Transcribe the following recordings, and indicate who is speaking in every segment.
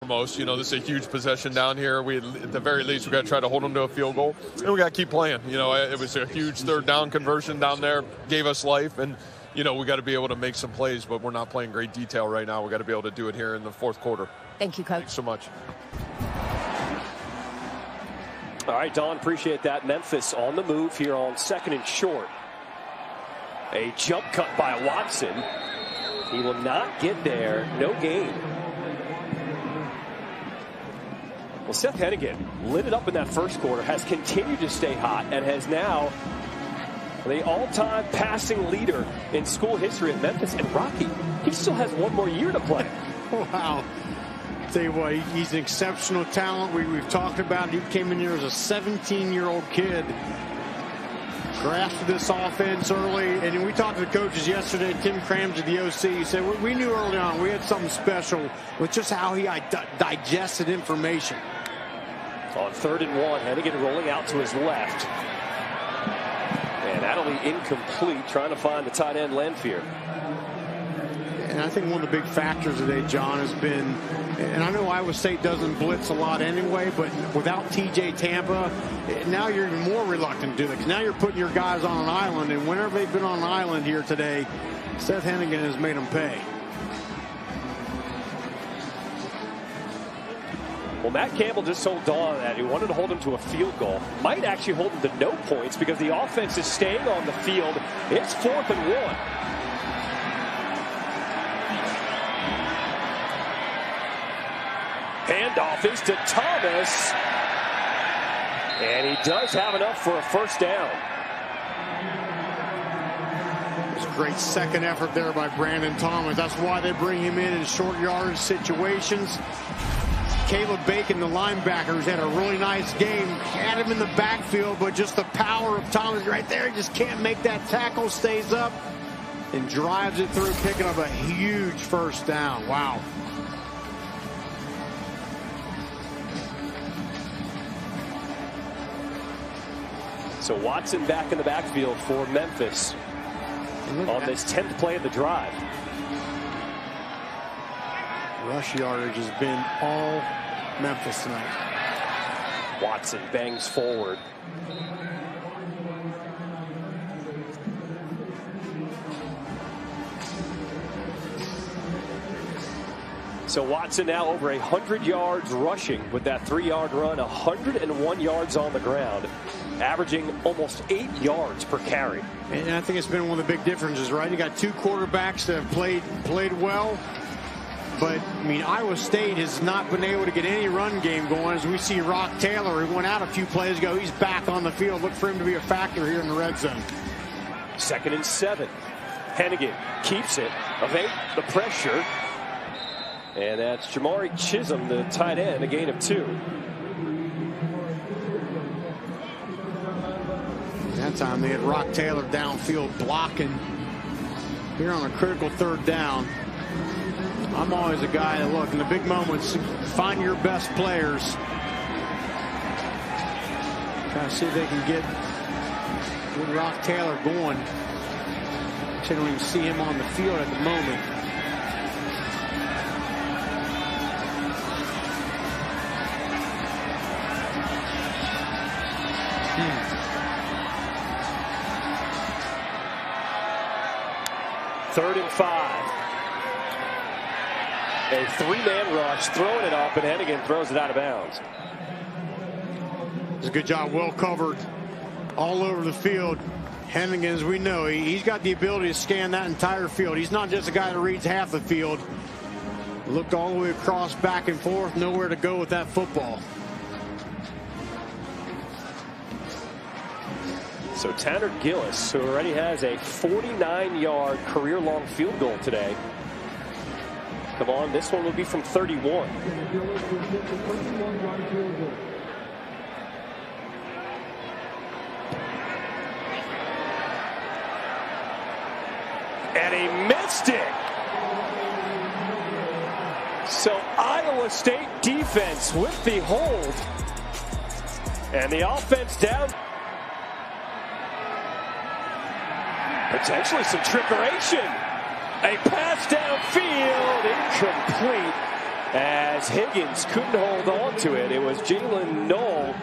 Speaker 1: Most, this is a huge possession down here. We, at the very least, we got to try to hold them to a field goal, and we got to keep playing. It was a huge third down conversion down there, gave us life, and we got to be able to make some plays, but we're not playing great detail right now. We got to be able to do it here in the fourth quarter.
Speaker 2: Thank you, Coach.
Speaker 1: Thanks so much.
Speaker 3: All right, Don, appreciate that. Memphis on the move here on 2nd and short. A jump cut by Watson. He will not get there. No gain. Well, Seth Hennigan lit it up in that first quarter, has continued to stay hot, and has now the all-time passing leader in school history at Memphis. And Rocky, he still has one more year to play.
Speaker 4: Wow. Tell you what, he's an exceptional talent. We've talked about it. He came in here as a 17-year-old kid. Grasped this offense early. And we talked to the coaches yesterday. Tim Cramsey, the OC, he said, we knew early on we had something special with just how he digested information.
Speaker 3: On 3rd and 1, Hennigan rolling out to his left. And that'll be incomplete, trying to find the tight end, Lanfear.
Speaker 4: And I think one of the big factors today, John, has been, and I know IowaState doesn't blitz a lot anyway, but without TJ Tampa, now you're even more reluctant to do it, because now you're putting your guys on an island, and whenever they've been on an island here today, Seth Hennigan has made them pay.
Speaker 3: Well, Matt Campbell just told Dawn that he wanted to hold him to a field goal. Might actually hold him to no points because the offense is staying on the field. It's 4th and 1. Handoff is to Thomas. And he does have enough for a first down.
Speaker 4: It was a great second effort there by Brandon Thomas. That's why they bring him in short yardage situations. Caleb Bacon, the linebacker, who's had a really nice game, had him in the backfield, but just the power of Thomas right there, just can't make that tackle, stays up and drives it through, picking up a huge first down. Wow.
Speaker 3: So Watson back in the backfield for Memphis on this 10th play of the drive.
Speaker 4: Rush yardage has been all Memphis tonight.
Speaker 3: Watson bangs forward. So Watson now over 100 yards rushing with that 3-yard run, 101 yards on the ground, averaging almost 8 yards per carry.
Speaker 4: And I think it's been one of the big differences, right? You got two quarterbacks that have played well. But, I mean, IowaState has not been able to get any run game going. As we see Rock Taylor, who went out a few plays ago, he's back on the field. Look for him to be a factor here in the red zone.
Speaker 3: 2nd and 7. Hennigan keeps it, evade the pressure. And that's Jamari Chisholm, the tight end, a gain of 2.
Speaker 4: That time they had Rock Taylor downfield blocking here on a critical 3rd down. I'm always a guy that, look, in the big moments, find your best players. Try to see if they can get Rock Taylor going. I don't even see him on the field at the moment.
Speaker 3: Third and 5. A 3-man rush, throwing it up, and Hennigan throws it out of bounds.
Speaker 4: It's a good job, well covered all over the field. Hennigan, as we know, he's got the ability to scan that entire field. He's not just a guy that reads half the field. Looked all the way across, back and forth, nowhere to go with that football.
Speaker 3: So Tanner Gillis, who already has a 49-yard career-long field goal today. Come on, this one will be from 31. And he missed it. So Iowa State defense with the hold. And the offense down. Potentially some trickeration. A pass downfield, incomplete. as Higgins couldn't hold on to it. It was Jalen Knoll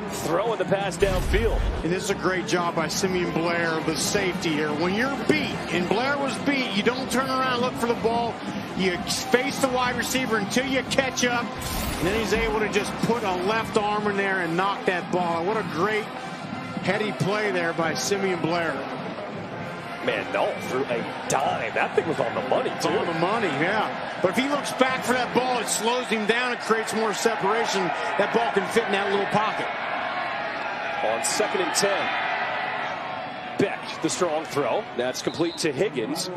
Speaker 3: throwing the pass downfield.
Speaker 4: And this is a great job by Simeon Blair, the safety here. When you're beat, and Blair was beat, you don't turn around and look for the ball. You face the wide receiver until you catch up. And then he's able to just put a left arm in there and knock that ball. What a great heady play there by Simeon Blair.
Speaker 3: Man, Knoll threw a dime. That thing was on the money, too.
Speaker 4: On the money, yeah. But if he looks back for that ball, it slows him down. It creates more separation. That ball can fit in that little pocket.
Speaker 3: On 2nd and 10. Beck, the strong throw. That's complete to Higgins.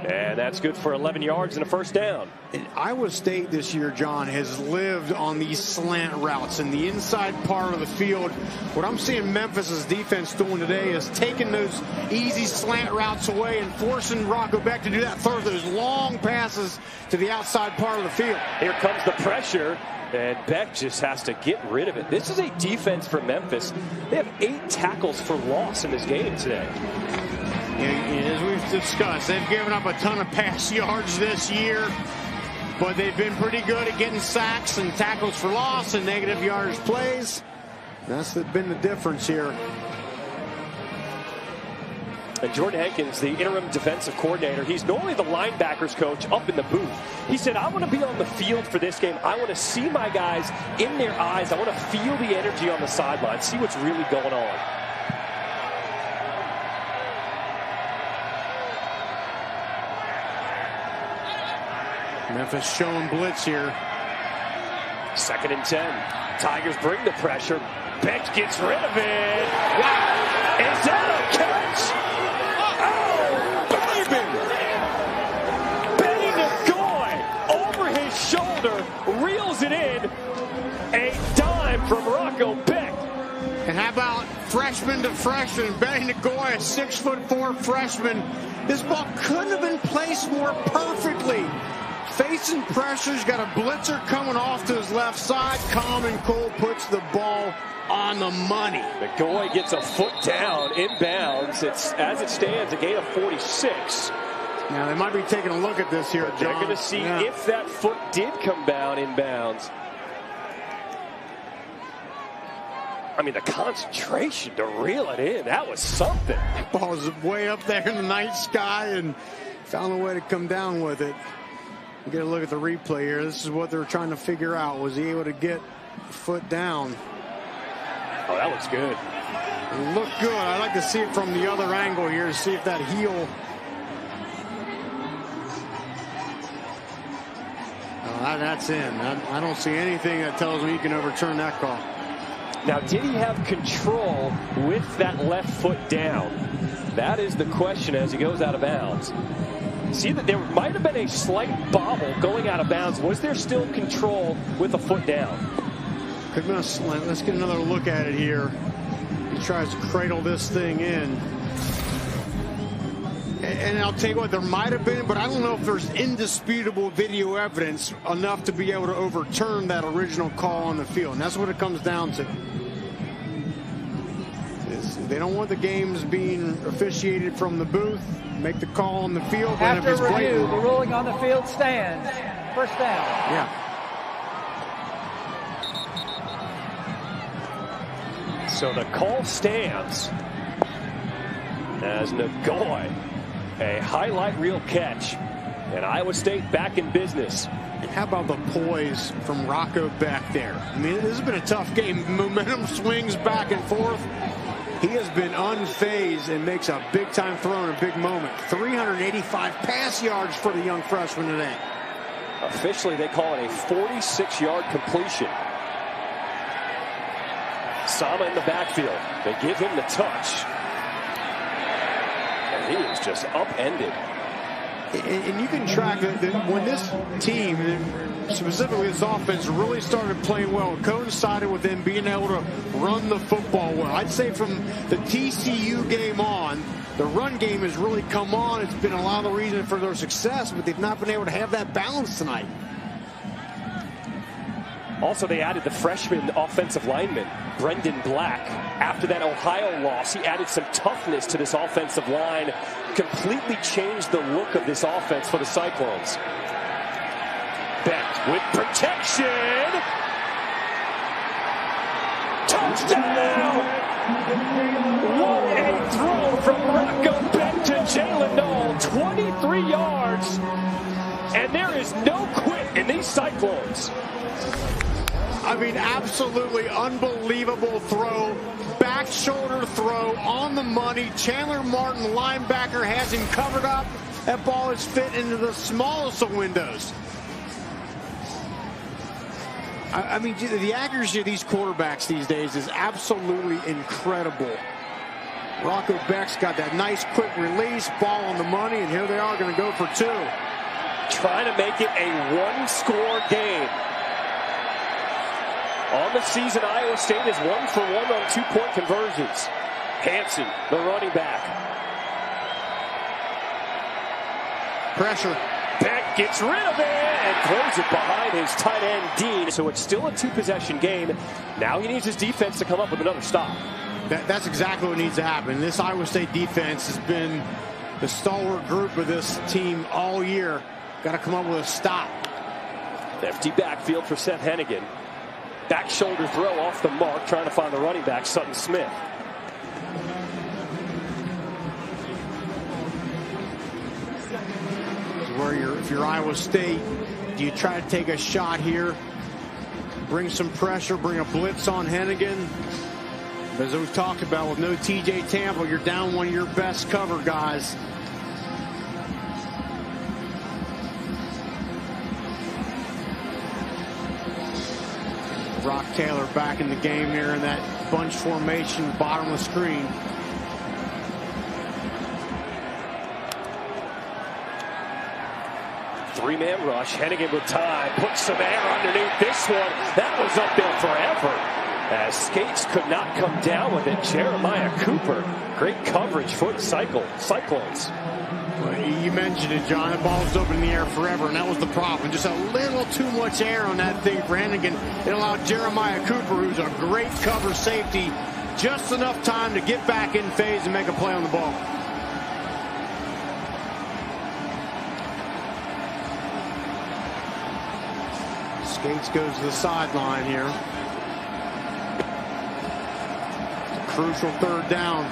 Speaker 3: And that's good for 11 yards and a first down.
Speaker 4: And Iowa State this year, John, has lived on these slant routes in the inside part of the field. What I'm seeing Memphis' defense doing today is taking those easy slant routes away and forcing Rocco Beck to do that, throw those long passes to the outside part of the field.
Speaker 3: Here comes the pressure, and Beck just has to get rid of it. This is a defense for Memphis. They have 8 tackles for loss in this game today.
Speaker 4: And as we've discussed, they've given up a ton of pass yards this year, but they've been pretty good at getting sacks and tackles for loss and negative yardage plays. That's been the difference here.
Speaker 3: And Jordan Hankins, the interim defensive coordinator, he's normally the linebackers coach up in the booth. He said, I want to be on the field for this game. I want to see my guys in their eyes. I want to feel the energy on the sideline, see what's really going on.
Speaker 4: Memphis showing blitz here.
Speaker 3: 2nd and 10. Tigers bring the pressure. Beck gets rid of it. Wow. Is that a catch? Oh, baby. Benny Nagoy over his shoulder, reels it in. A dime from Rocco Beck.
Speaker 4: And how about freshman to freshman? Benny Nagoy, a 6'4" freshman. This ball couldn't have been placed more perfectly. Facing pressure, he's got a blitzer coming off to his left side. Calm and cool puts the ball on the money.
Speaker 3: McGoy gets a foot down inbounds. It's, as it stands, a gain of 46.
Speaker 4: Now they might be taking a look at this here, John.
Speaker 3: They're going to see if that foot did come down inbounds. I mean, the concentration to reel it in, that was something.
Speaker 4: The ball was way up there in the night sky and found a way to come down with it. Get a look at the replay here. This is what they're trying to figure out. Was he able to get the foot down?
Speaker 3: Oh, that looks good.
Speaker 4: It looked good. I'd like to see it from the other angle here to see if that heel. That's in. I don't see anything that tells me he can overturn that call.
Speaker 3: Now, did he have control with that left foot down? That is the question as he goes out of bounds. See that there might have been a slight bobble going out of bounds. Was there still control with a foot down?
Speaker 4: Could be a slant. Let's get another look at it here. He tries to cradle this thing in. And I'll tell you what, there might have been, but I don't know if there's indisputable video evidence enough to be able to overturn that original call on the field. And that's what it comes down to. They don't want the games being officiated from the booth. Make the call on the field.
Speaker 2: After review, the ruling on the field stands. First down.
Speaker 4: Yeah.
Speaker 3: So the call stands as Nagoy, a highlight reel catch, and Iowa State back in business.
Speaker 4: How about the poise from Rocco back there? I mean, this has been a tough game. Momentum swings back and forth. He has been unfazed and makes a big-time throw in a big moment. 385 pass yards for the young freshman today.
Speaker 3: Officially, they call it a 46-yard completion. Sama in the backfield. They give him the touch. And he is just upended.
Speaker 4: And you can track that when this team, specifically this offense, really started playing well, it coincided with them being able to run the football well. I'd say from the TCU game on, the run game has really come on. It's been a lot of the reason for their success, but they've not been able to have that balance tonight.
Speaker 3: Also, they added the freshman offensive lineman, Brendan Black. After that Ohio loss, he added some toughness to this offensive line, completely changed the look of this offense for the Cyclones. Beck with protection. Touchdown! What a throw from Rocco Beck to Jalen Knoll. 23 yards. And there is no quit in these Cyclones.
Speaker 4: I mean, absolutely unbelievable throw. Back shoulder throw on the money. Chandler Martin, linebacker, has him covered up. That ball is fit into the smallest of windows. I mean, the accuracy of these quarterbacks these days is absolutely incredible. Rocco Beck's got that nice quick release, ball on the money, and here they are going to go for two.
Speaker 3: Trying to make it a one-score game. On the season, Iowa State is 1 for 1 on 2-point conversions. Hansen, the running back.
Speaker 4: Pressure.
Speaker 3: Beck gets rid of it and throws it behind his tight end, Dean. So it's still a 2-possession game. Now he needs his defense to come up with another stop.
Speaker 4: That's exactly what needs to happen. This Iowa State defense has been the stalwart group of this team all year. Got to come up with a stop.
Speaker 3: Empty backfield for Seth Hennigan. Back shoulder throw off the mark, trying to find the running back, Sutton Smith.
Speaker 4: Where if you're Iowa State, do you try to take a shot here, bring some pressure, bring a blitz on Hennigan? As we've talked about, with no TJ Tampa, you're down one of your best cover guys. Rock Taylor back in the game here in that bunch formation, bottom of the screen.
Speaker 3: Three-man rush. Hennigan with time. Put some air underneath this one. That was up there forever. As Skates could not come down with it. Jeremiah Cooper. Great coverage for the Cyclones.
Speaker 4: Well, you mentioned it, John. The ball was open in the air forever, and that was the problem. Just a little too much air on that thing for Hennigan. It allowed Jeremiah Cooper, who's a great cover safety, just enough time to get back in phase and make a play on the ball. Skates goes to the sideline here. Crucial third down.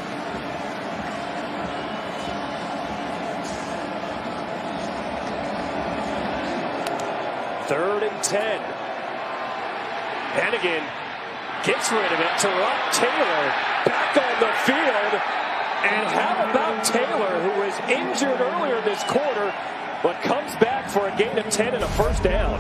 Speaker 3: Third and 10. Hennigan gets rid of it to Rock Taylor. Back on the field. And how about Taylor, who was injured earlier this quarter, but comes back for a gain of 10 and a first down.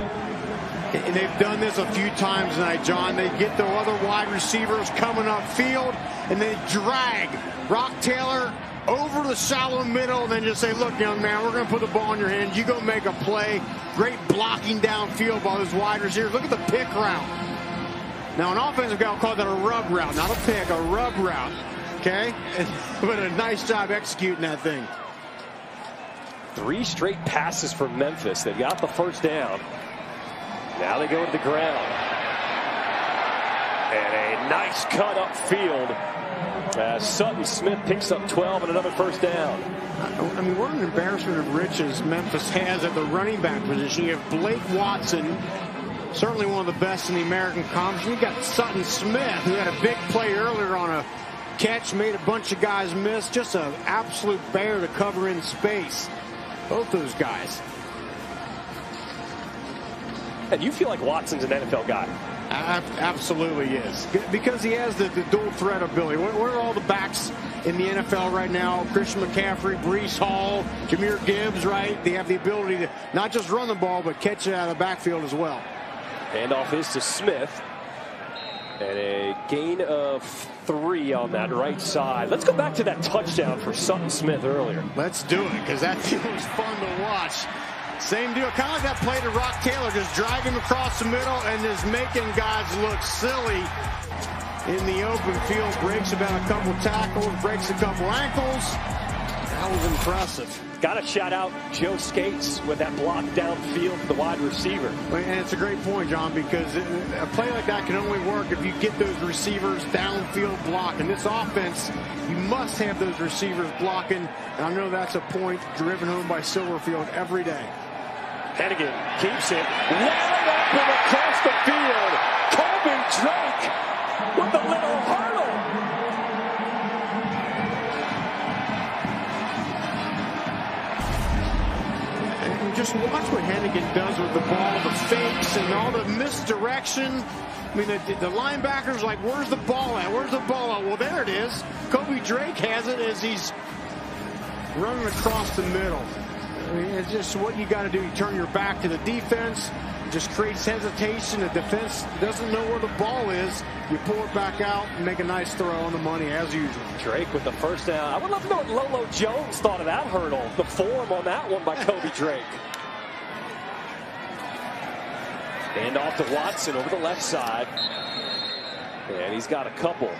Speaker 4: And they've done this a few times tonight, John. They get the other wide receivers coming upfield, and they drag Rock Taylor over the shallow middle, and then just say, look, young man, we're going to put the ball in your hands. You go make a play. Great blocking downfield by those wide receivers. Look at the pick route. Now, an offensive guy will call that a rub route, not a pick, a rub route. Okay? But a nice job executing that thing.
Speaker 3: 3 straight passes for Memphis. They got the first down. Now they go to the ground. And a nice cut upfield as Sutton Smith picks up 12 and another first down.
Speaker 4: I mean, what an embarrassment of riches Memphis has at the running back position. You have Blake Watson, certainly one of the best in the American Conference. You got Sutton Smith, who had a big play earlier on a catch, made a bunch of guys miss. Just an absolute bear to cover in space. Both those guys.
Speaker 3: And you feel like Watson's an NFL guy.
Speaker 4: Absolutely is. Because he has the dual threat ability. What are all the backs in the NFL right now? Christian McCaffrey, Breece Hall, Jahmyr Gibbs, right? They have the ability to not just run the ball, but catch it out of the backfield as well.
Speaker 3: Handoff is to Smith. And a gain of 3 on that right side. Let's go back to that touchdown for Sutton Smith earlier.
Speaker 4: Let's do it, because that deal was fun to watch. Same deal, kind of like that play to Rock Taylor, just drag him across the middle and just making guys look silly in the open field. Breaks about a couple tackles, breaks a couple ankles. That was impressive.
Speaker 3: Got to shout out Joe Skates with that block downfield for the wide receiver.
Speaker 4: And it's a great point, John, because a play like that can only work if you get those receivers downfield blocking. This offense, you must have those receivers blocking. And I know that's a point driven home by Silverfield every day.
Speaker 3: Hennigan keeps it wide open across the field. Kobe Drake with a little hurdle.
Speaker 4: And just watch what Hennigan does with the ball, the fakes and all the misdirection. I mean, the linebackers like, where's the ball at? Where's the ball at? Well, there it is. Kobe Drake has it as he's running across the middle. I mean, it's just what you got to do. You turn your back to the defense. It just creates hesitation. The defense doesn't know where the ball is. You pull it back out and make a nice throw on the money as usual.
Speaker 3: Drake with the first down. I would love to know what Lolo Jones thought of that hurdle. The form on that one by Kobe Drake. And off to Watson over the left side. And he's got a couple.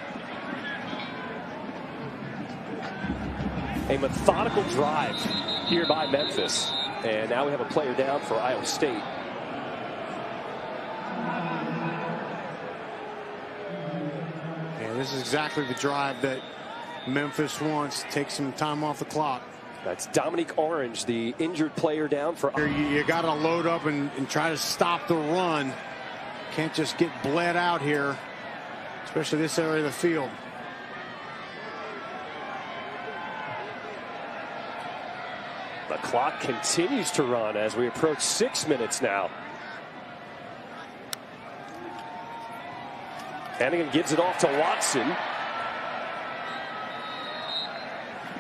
Speaker 3: A methodical drive here by Memphis. And now we have a player down for Iowa State.
Speaker 4: And this is exactly the drive that Memphis wants. Take some time off the clock.
Speaker 3: That's Dominique Orange, the injured player down for.
Speaker 4: You got to load up and try to stop the run. Can't just get bled out here, especially this area of the field.
Speaker 3: The clock continues to run as we approach 6 minutes now. Hennigan gives it off to Watson.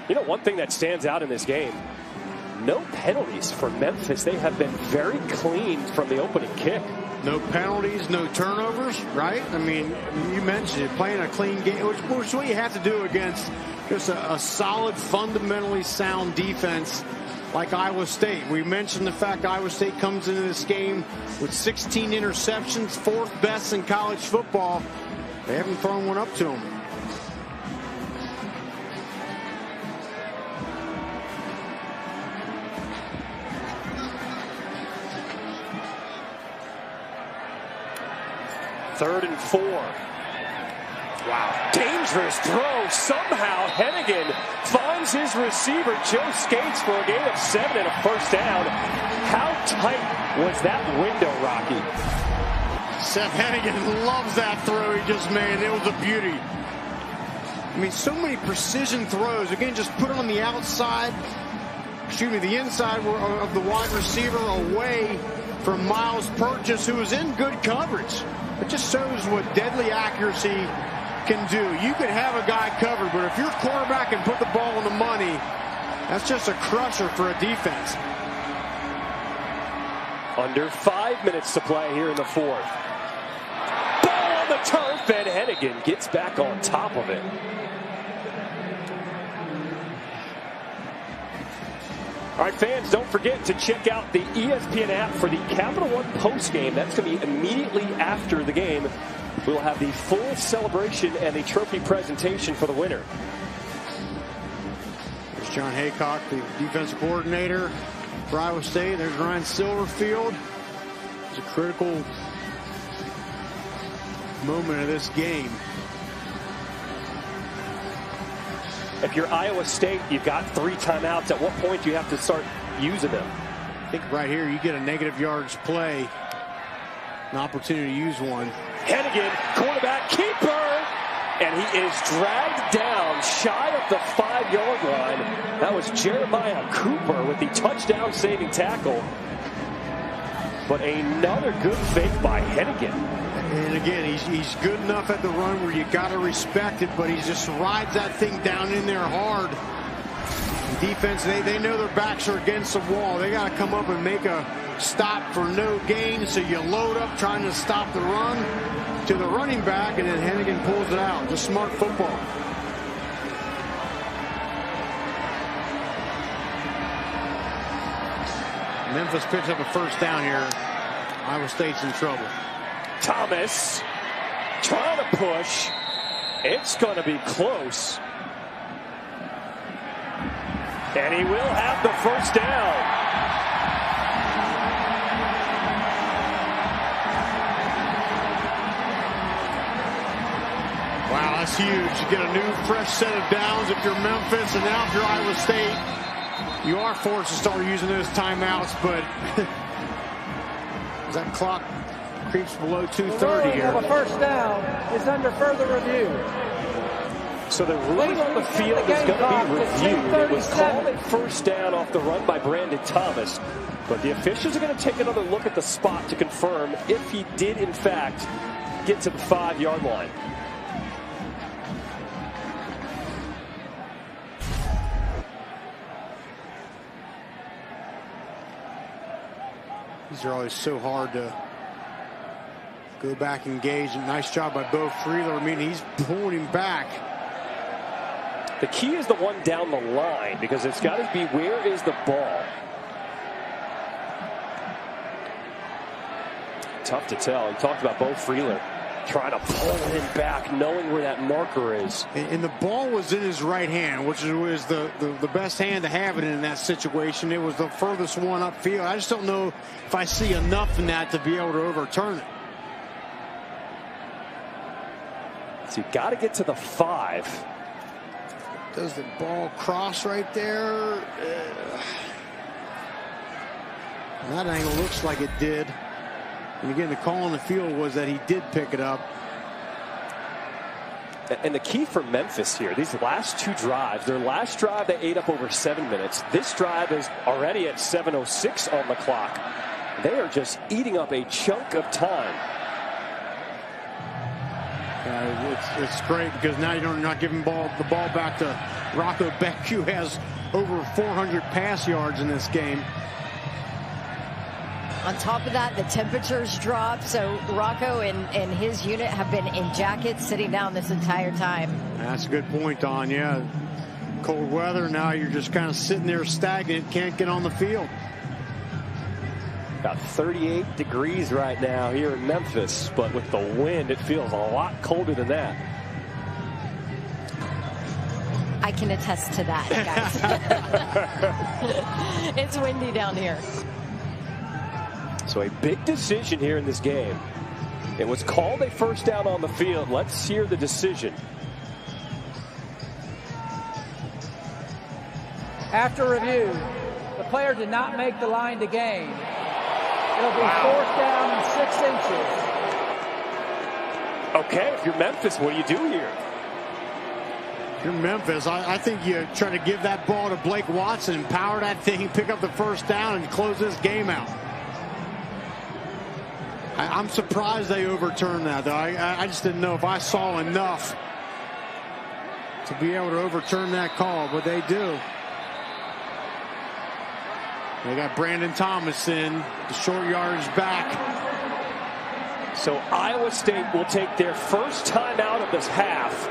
Speaker 3: You know, one thing that stands out in this game, no penalties for Memphis. They have been very clean from the opening kick.
Speaker 4: No penalties, no turnovers, right? I mean, you mentioned it, playing a clean game, which is what you have to do against just a solid, fundamentally sound defense like Iowa State. We mentioned the fact Iowa State comes into this game with 16 interceptions, fourth best in college football. They haven't thrown one up to them.
Speaker 3: Third and 4. Wow. Dangerous throw. Somehow Hennigan finds his receiver, Joe Skates, for a gain of 7 and a first down. How tight was that window, Rocky?
Speaker 4: Seth Hennigan loves that throw he just made. It was a beauty. I mean, so many precision throws. Again, just put it on the outside, the inside of the wide receiver away from Miles Purchase, who was in good coverage. It just shows what deadly accuracy can do. You could have a guy covered, but if your quarterback can put the ball on the money, that's just a crusher for a defense.
Speaker 3: Under 5 minutes to play here in the fourth. Ball on the turf, and Hennigan gets back on top of it. All right, fans, don't forget to check out the ESPN app for the Capital One postgame. That's going to be immediately after the game. We'll have the full celebration and the trophy presentation for the winner.
Speaker 4: There's John Haycock, the defensive coordinator for Iowa State. There's Ryan Silverfield. It's a critical moment of this game.
Speaker 3: If you're Iowa State, you've got 3 timeouts. At what point do you have to start using them?
Speaker 4: I think right here you get a negative yards play, an opportunity to use one.
Speaker 3: Hennigan, quarterback keeper, and he is dragged down shy of the 5-yard line. That was Jeremiah Cooper with the touchdown saving tackle. But another good fake by Hennigan.
Speaker 4: And again, he's good enough at the run where you got to respect it, but he just rides that thing down in there hard. The defense, they know their backs are against the wall. They got to come up and make a stop for no gain, so you load up trying to stop the run to the running back, and then Hennigan pulls it out. Just smart football. Memphis picks up a first down here. Iowa State's in trouble.
Speaker 3: Thomas trying to push. It's going to be close. And he will have the first down.
Speaker 4: Wow, that's huge. You get a new fresh set of downs if you're Memphis, and now if you're Iowa State, you are forced to start using those timeouts, but as that clock creeps below
Speaker 2: The
Speaker 4: 2:30
Speaker 2: ruling
Speaker 4: here.
Speaker 2: of a first down is under further review.
Speaker 3: So the ruling on the field is going to be reviewed. It was called a first down off the run by Brandon Thomas. But the officials are going to take another look at the spot to confirm if he did, in fact, get to the 5-yard line.
Speaker 4: These are always so hard to go back and engage. Nice job by Bo Freeler. I mean, he's pulling him back.
Speaker 3: The key is the one down the line, because it's got to be, where is the ball? Tough to tell. He talked about Bo Freeler trying to pull him back, knowing where that marker is.
Speaker 4: And the ball was in his right hand, which was the best hand to have it in that situation. It was the furthest one upfield. I just don't know if I see enough in that to be able to overturn it.
Speaker 3: So you got to get to the 5.
Speaker 4: Does the ball cross right there? That angle looks like it did. And again, the call on the field was that he did pick it up.
Speaker 3: And the key for Memphis here, these last 2 drives, their last drive they ate up over 7 minutes. This drive is already at 7:06 on the clock. They are just eating up a chunk of time.
Speaker 4: It's great because now you're not giving the ball back to Rocco Beck, who has over 400 pass yards in this game.
Speaker 5: On top of that, the temperatures dropped, so Rocco and his unit have been in jackets sitting down this entire time.
Speaker 4: That's a good point, Don. Yeah, cold weather. Now you're just kind of sitting there stagnant, can't get on the field.
Speaker 3: About 38 degrees right now here in Memphis, but with the wind, it feels a lot colder than that.
Speaker 5: I can attest to that, guys. It's windy down here.
Speaker 3: So a big decision here in this game. It was called a first down on the field. Let's hear the decision.
Speaker 2: After review, the player did not make the line to gain. It'll be fourth down and 6 inches.
Speaker 3: Okay, if you're Memphis, what do you do here?
Speaker 4: If you're Memphis, I think you try to give that ball to Blake Watson, power that thing, pick up the first down, and close this game out. I'm surprised they overturned that, though. I just didn't know if I saw enough to be able to overturn that call, but they do. They got Brandon Thomas in, the short yardage back.
Speaker 3: So Iowa State will take their first time out of this half,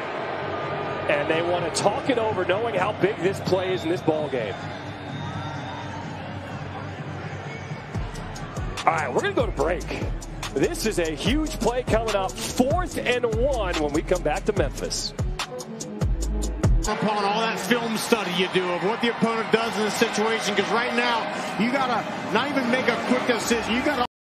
Speaker 3: and they want to talk it over, knowing how big this play is in this ball game. All right, we're going to go to break. This is a huge play coming up, 4th and 1 when we come back to Memphis.
Speaker 4: Upon all that film study you do of what the opponent does in this situation, because right now you got to not even make a quick decision. You got to